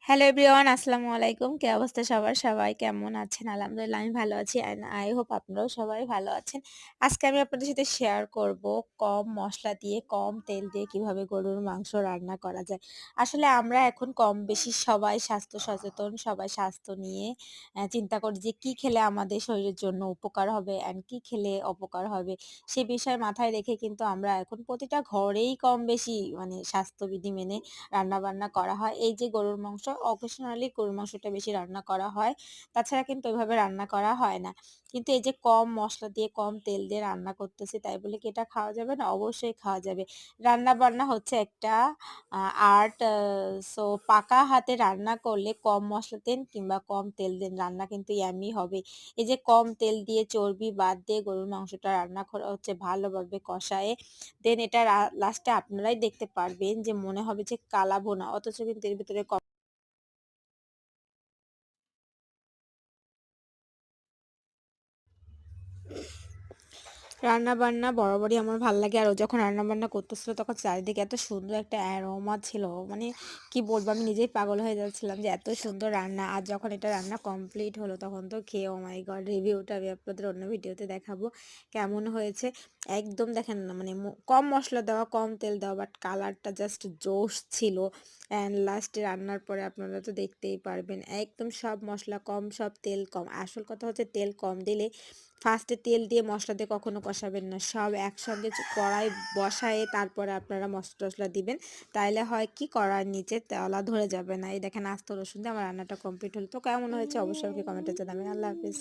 Hello everyone, আসসালামু আলাইকুম। কি অবস্থা সবার? সবাই কেমন আছেন? আলহামদুলিল্লাহ আমি ভালো আছি অ্যান্ড আই হোপ আপনারাও সবাই ভালো আছেন। আজকে আমি আপনাদের সাথে শেয়ার করব কম মসলা দিয়ে, কম তেল দিয়ে কিভাবে গরুর মাংস রান্না করা যায়। আসলে আমরা এখন কম বেশি সবাই স্বাস্থ্য সচেতন, সবাই স্বাস্থ্য নিয়ে চিন্তা করি যে কি খেলে আমাদের শরীরের জন্য উপকার হবে অ্যান্ড কি খেলে অপকার হবে। সে বিষয় মাথায় রেখে কিন্তু আমরা এখন প্রতিটা ঘরেই কম বেশি স্বাস্থ্যবিধি মেনে রান্নাবান্না করা হয়। এই যে গরুর মাংস অকেশনালি গরুর মাংসটা বেশি রান্না করা হয়। তাছাড়া কিন্তু এভাবে রান্না করা হয় না। কিন্তু এই যে কম মসলা দিয়ে কম তেল দিয়ে রান্না করতেছি তাই বলে কি এটা খাওয়া যাবে না? অবশ্যই খাওয়া যাবে। রান্না-বান্না হচ্ছে একটা আ আর্ট সো পাকা হাতে রান্না করলে কম মসলা দেন কিংবা কম তেল দেন রান্না কিন্তু ইয়াম্মি হবে। এই যে কম তেল দিয়ে চর্বি বাদ দিয়ে গরুর মাংসটা রান্না করা হচ্ছে ভালোভাবে কষায়ে দেন এটা লাস্টে আপনারাই দেখতে পারবেন যে মনে হবে যে কালা ভুনা অথচ কিন্তু এর ভিতরে রান্নাবান্না বরাবরই আমার ভাল লাগে। আর ও যখন রান্নাবান্না করতেছিল তখন চারিদিকে এত সুন্দর একটা অ্যারোমা ছিল। মানে কি বলবো আমি নিজেই পাগল হয়ে যাচ্ছিলাম যে এত সুন্দর রান্না। আর যখন এটা রান্না কমপ্লিট হলো তখন তো খেয়ে ও মাই গড রিভিউটা আমি আপনাদের অন্য ভিডিওতে দেখাবো কেমন হয়েছে। একদম দেখেন না মানে কম মসলা দেওয়া, কম তেল দেওয়া বাট কালারটা জাস্ট জোশ ছিল। অ্যান্ড লাস্টে রান্নার পরে আপনারা তো দেখতেই পারবেন একদম সব মসলা কম, সব তেল কম। আসল কথা হচ্ছে তেল কম দিলে ফার্স্টে তেল দিয়ে মসলা দিয়ে কখনো কষাবেন না। সব একসঙ্গে কড়াই বসায়ে তারপরে আপনারা মসলা-টসলা দিবেন। তাইলে হয় কি কড়াইর নিচে তলা ধরে যাবে না। এই দেখেন আস্ত রসুন দিয়ে আমার রান্নাটা কমপ্লিট হলো। তো কেমন হয়েছে অবশ্যই আমাকে কমেন্টে জানাবেন। আল্লাহ হাফেজ।